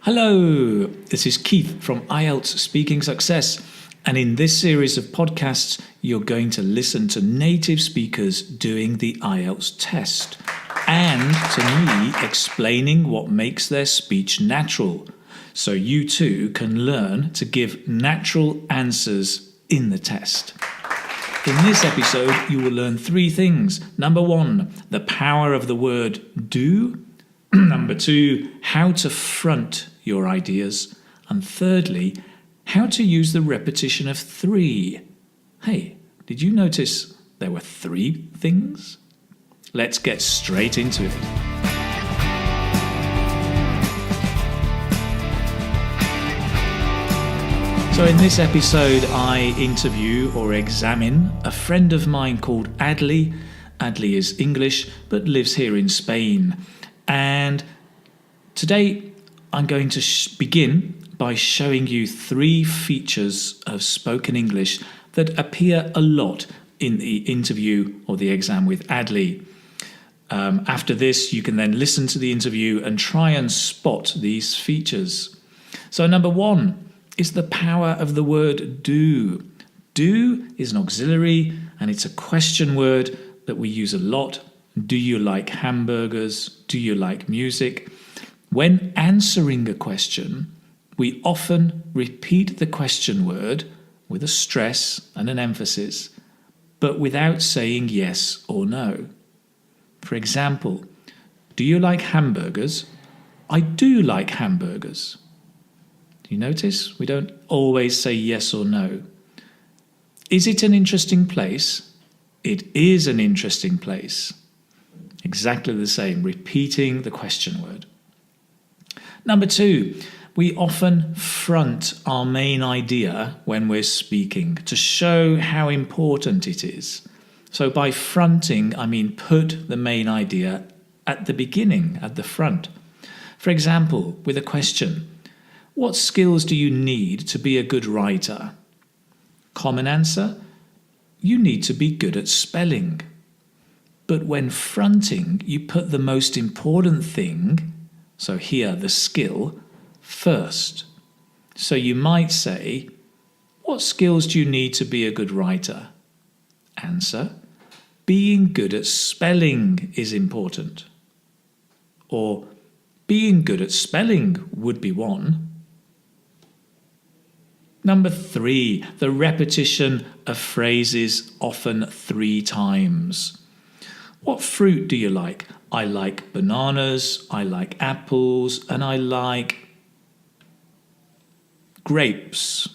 Hello, this is Keith from IELTS Speaking Success, and in this series of podcasts, you're going to listen to native speakers doing the IELTS test and to me explaining what makes their speech natural, so you too can learn to give natural answers in the test. In this episode, you will learn three things. Number one, the power of the word do. Number two, how to front your ideas. And thirdly, how to use the repetition of three. Hey, did you notice there were three things? Let's get straight into it. So in this episode, I interview or examine a friend of mine called Adlay. Adlay is English, but lives here in Spain. And today I'm going to begin by showing you three features of spoken English that appear a lot in the interview or the exam with Adlay. After this, you can then listen to the interview and try and spot these features. So number one is the power of the word do. Do is an auxiliary and it's a question word that we use a lot. Do you like hamburgers? Do you like music? When answering a question, we often repeat the question word with a stress and an emphasis, but without saying yes or no. For example, do you like hamburgers? I do like hamburgers. Do you notice? We don't always say yes or no. Is it an interesting place? It is an interesting place. Exactly the same, repeating the question word. Number two, we often front our main idea when we're speaking to show how important it is. So by fronting, I mean put the main idea at the beginning, at the front. For example, with a question, what skills do you need to be a good writer? Common answer, you need to be good at spelling. But when fronting, you put the most important thing, so here the skill, first. So you might say, what skills do you need to be a good writer? Answer, being good at spelling is important. Or being good at spelling would be one. Number three, the repetition of phrases often three times. What fruit do you like? I like bananas, I like apples, and I like grapes.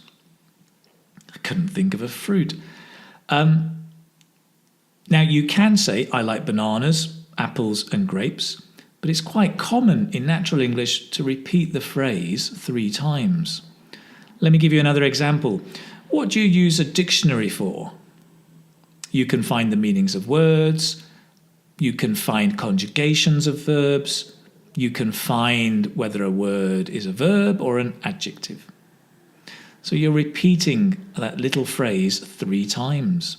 I couldn't think of a fruit. Now you can say I like bananas, apples, and grapes, but it's quite common in natural English to repeat the phrase three times. Let me give you another example. What do you use a dictionary for? You can find the meanings of words. You can find conjugations of verbs. You can find whether a word is a verb or an adjective. So you're repeating that little phrase three times.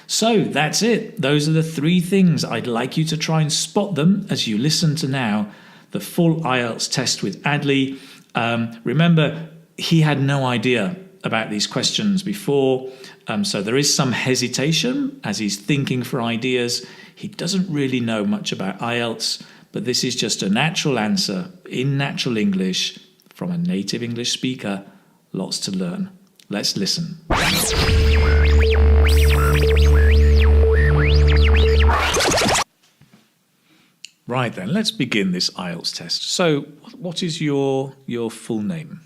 So that's it. Those are the three things. I'd like you to try and spot them as you listen to now the full IELTS test with Adlay. Remember, he had no idea about these questions before, so there is some hesitation as he's thinking for ideas. He doesn't really know much about IELTS, but this is just a natural answer in natural English from a native English speaker. Lots to learn. Let's listen. Right then, let's begin this IELTS test. So, what is your full name?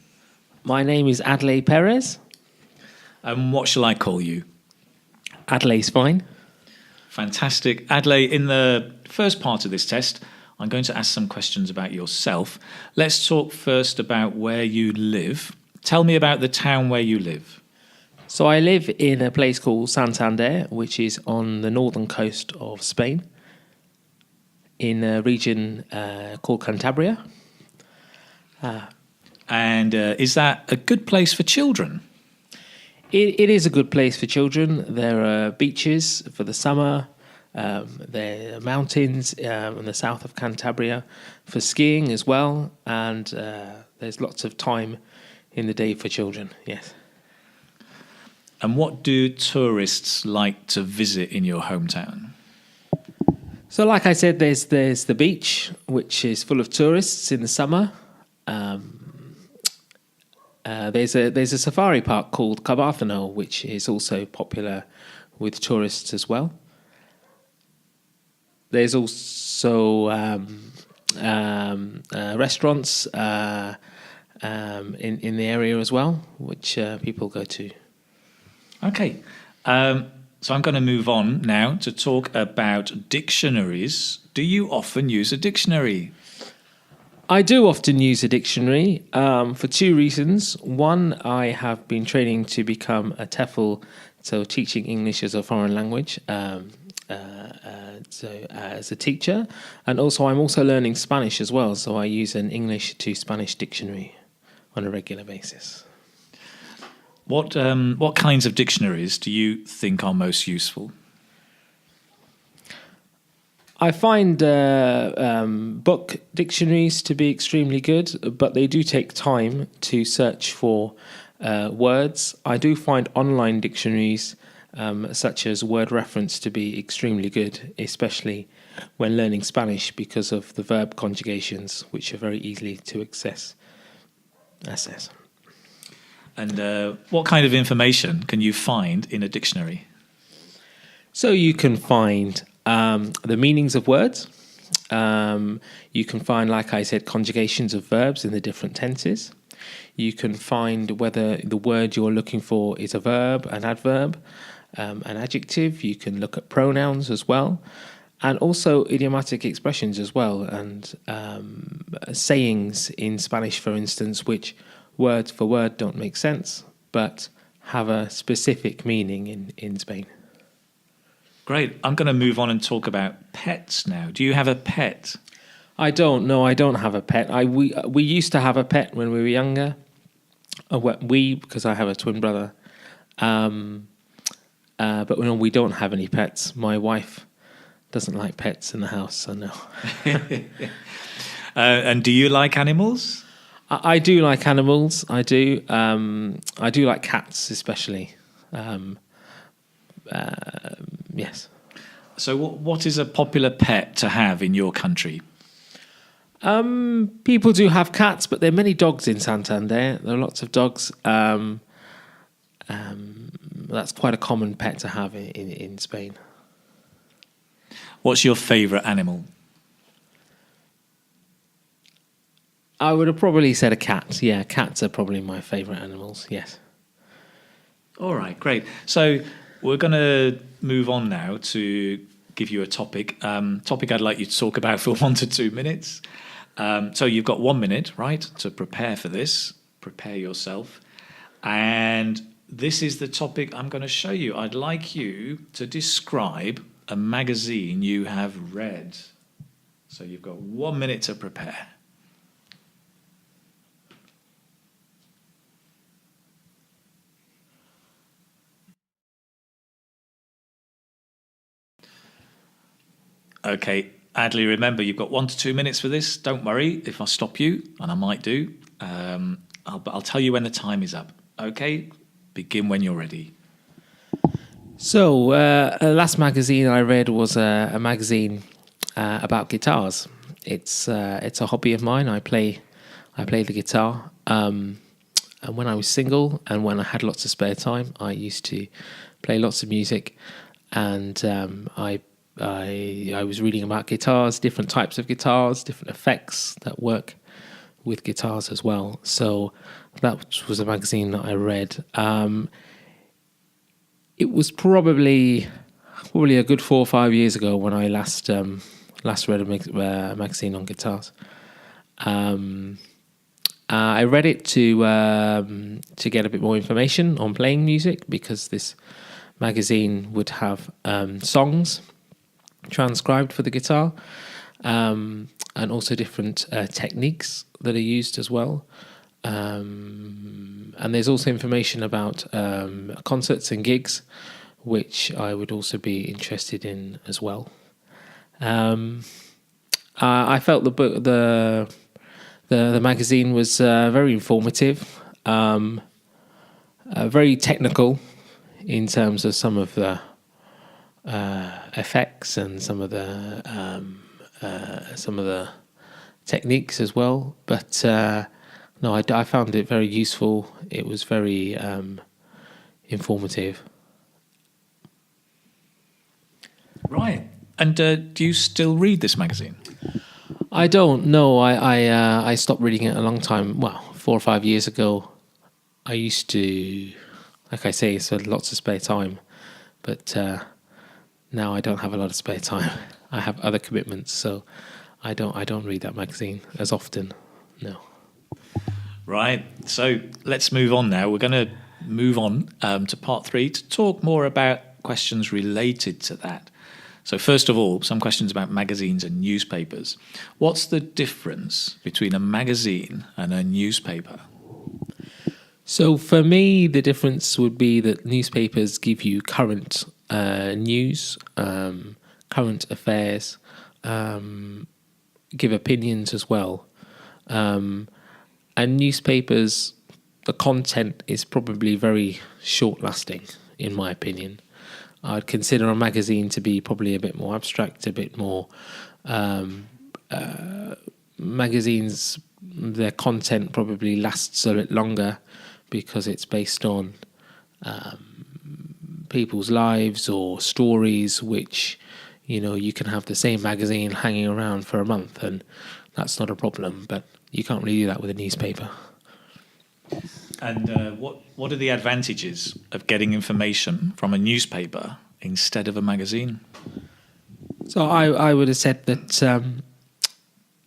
My name is Adlay Perez. And what shall I call you? Adlay's fine. Fantastic. Adlay, in the first part of this test, I'm going to ask some questions about yourself. Let's talk first about where you live. Tell me about the town where you live. So I live in a place called Santander, which is on the northern coast of Spain, in a region called Cantabria. And is that a good place for children? It is a good place for children. There are beaches for the summer. There are mountains in the south of Cantabria for skiing as well, and there's lots of time in the day for children, yes. And what do tourists like to visit in your hometown? So like I said, there's the beach, which is full of tourists in the summer. There's a safari park called Cabarthano, which is also popular with tourists as well. There's also restaurants in the area as well, which people go to. Okay, so I'm going to move on now to talk about dictionaries. Do you often use a dictionary? I do often use a dictionary for two reasons. One, I have been training to become a TEFL, so teaching English as a foreign language, so as a teacher. And also, I'm also learning Spanish as well, so I use an English to Spanish dictionary on a regular basis. What kinds of dictionaries do you think are most useful? I find book dictionaries to be extremely good, but they do take time to search for words. I do find online dictionaries, such as Word Reference, to be extremely good, especially when learning Spanish because of the verb conjugations, which are very easy to access. And what kind of information can you find in a dictionary? So you can find the meanings of words. You can find, like I said, conjugations of verbs in the different tenses. You can find whether the word you're looking for is a verb, an adverb, an adjective. You can look at pronouns as well, and also idiomatic expressions as well, and sayings in Spanish, for instance, which word for word don't make sense, but have a specific meaning in Spain. Great. I'm going to move on and talk about pets now. Do you have a pet? I don't. No, I don't have a pet. We used to have a pet when we were younger. Because I have a twin brother. But we don't have any pets. My wife doesn't like pets in the house, so no. And do you like animals? I do like animals. I do. I do like cats, especially. Yes. So what is a popular pet to have in your country? People do have cats, but there are many dogs in Santander. There are lots of dogs. That's quite a common pet to have in Spain. What's your favourite animal? I would have probably said a cat. Yeah, cats are probably my favourite animals, yes. All right, great. So we're going to move on now to give you a topic I'd like you to talk about for 1 to 2 minutes. So you've got 1 minute, right, to prepare for this. Prepare yourself. And this is the topic I'm going to show you. I'd like you to describe a magazine you have read. So you've got 1 minute to prepare. Okay, Adlay, remember, you've got 1 to 2 minutes for this. Don't worry if I stop you, and I might do. I'll tell you when the time is up. Okay, begin when you're ready. So, last magazine I read was a magazine about guitars. It's a hobby of mine. I play the guitar. And when I was single and when I had lots of spare time, I used to play lots of music. And I was reading about guitars, different types of guitars, different effects that work with guitars as well. So that was a magazine that I read. It was probably a good 4 or 5 years ago when I last read a magazine on guitars. I read it to get a bit more information on playing music, because this magazine would have songs transcribed for the guitar, and also different techniques that are used as well. And there's also information about concerts and gigs which I would also be interested in as well. I felt the book, the magazine was very informative, very technical in terms of some of the effects and some of the techniques as well. But no, I found it very useful. It was very informative. Right. And do you still read this magazine? I don't know. I stopped reading it a long time. Well, 4 or 5 years ago. I used to, like I say, so lots of spare time, but now I don't have a lot of spare time. I have other commitments, so I don't read that magazine as often. No. Right. So let's move on now. We're going to move on to part 3 to talk more about questions related to that. So first of all, some questions about magazines and newspapers. What's the difference between a magazine and a newspaper? So for me, the difference would be that newspapers give you current news, current affairs, give opinions as well. And newspapers, the content is probably very short-lasting, in my opinion. I'd consider a magazine to be probably a bit more abstract, a bit more... magazines, their content probably lasts a bit longer because it's based on people's lives or stories, which, you can have the same magazine hanging around for a month and that's not a problem, but you can't really do that with a newspaper. And what are the advantages of getting information from a newspaper instead of a magazine? So I would have said that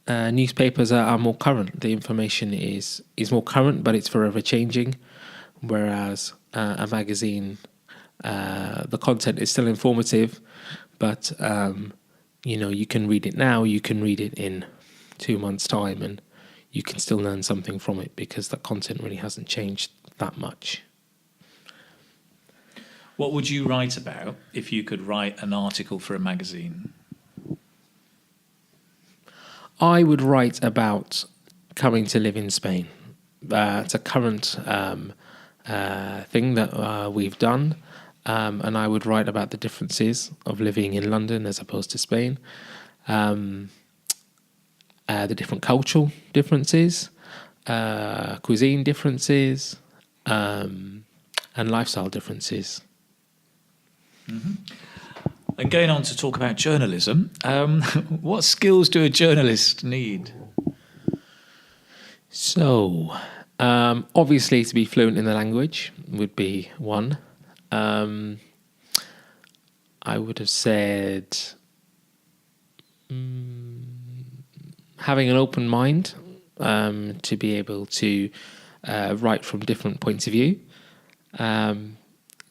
newspapers are more current. The information is more current, but it's forever changing. Whereas a magazine, the content is still informative, but you can read it now. You can read it in 2 months' time, and you can still learn something from it because the content really hasn't changed that much. What would you write about if you could write an article for a magazine? I would write about coming to live in Spain. It's a current thing that we've done, and I would write about the differences of living in London as opposed to Spain, the different cultural differences, cuisine differences, and lifestyle differences. Mm-hmm. And going on to talk about journalism, what skills do a journalist need? So, obviously, to be fluent in the language would be one. I would have said having an open mind, to be able to write from different points of view,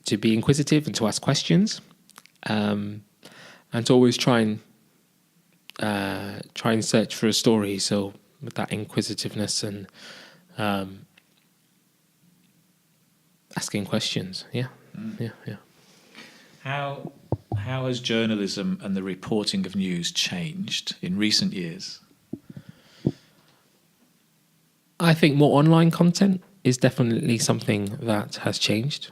to be inquisitive and to ask questions, and to always try and search for a story. So with that inquisitiveness and asking questions, yeah. How has journalism and the reporting of news changed in recent years? I think more online content is definitely something that has changed.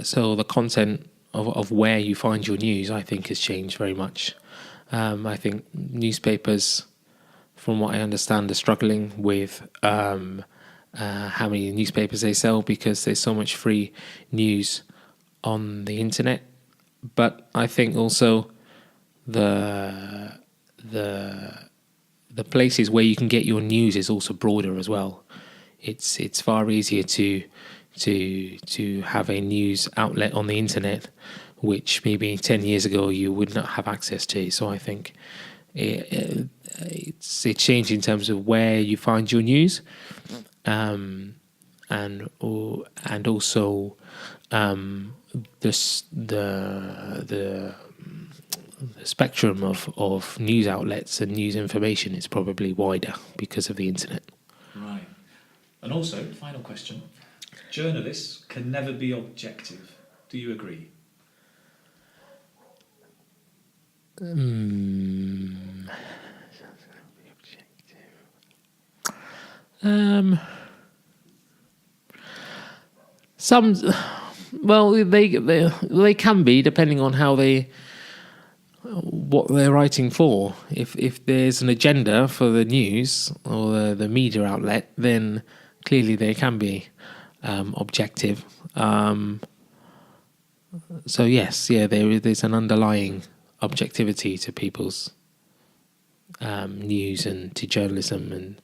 So the content of where you find your news, I think, has changed very much. I think newspapers, from what I understand, are struggling with how many newspapers they sell because there's so much free news on the internet. But I think also the places where you can get your news is also broader as well. It's far easier to have a news outlet on the internet, which maybe 10 years ago you would not have access to. So I think it's changed in terms of where you find your news, and also the spectrum of news outlets and news information is probably wider because of the internet. Right. And also, final question, Journalists can never be objective. Do you agree? Some, well, they can be, depending on what they're writing for. If there's an agenda for the news or the media outlet, then clearly they can be objective. So yes, there's an underlying objectivity to people's news and to journalism, and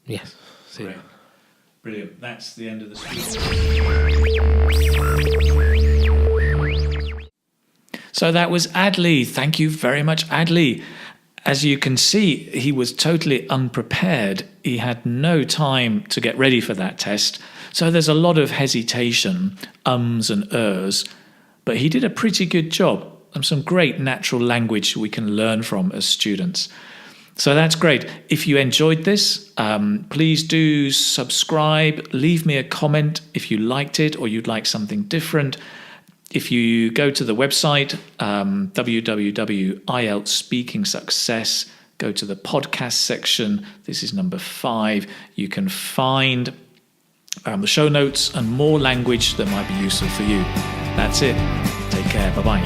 yes. So, Great. Brilliant. That's the end of the speech. So that was Adlay. Thank you very much, Adlay. As you can see, he was totally unprepared. He had no time to get ready for that test. So there's a lot of hesitation, ums and ers. But he did a pretty good job, and some great natural language we can learn from as students. So that's great. If you enjoyed this, please do subscribe. Leave me a comment if you liked it or you'd like something different. If you go to the website, www.IELTS Speaking Success, go to the podcast section. This is number 5. You can find the show notes and more language that might be useful for you. That's it. Take care. Bye-bye.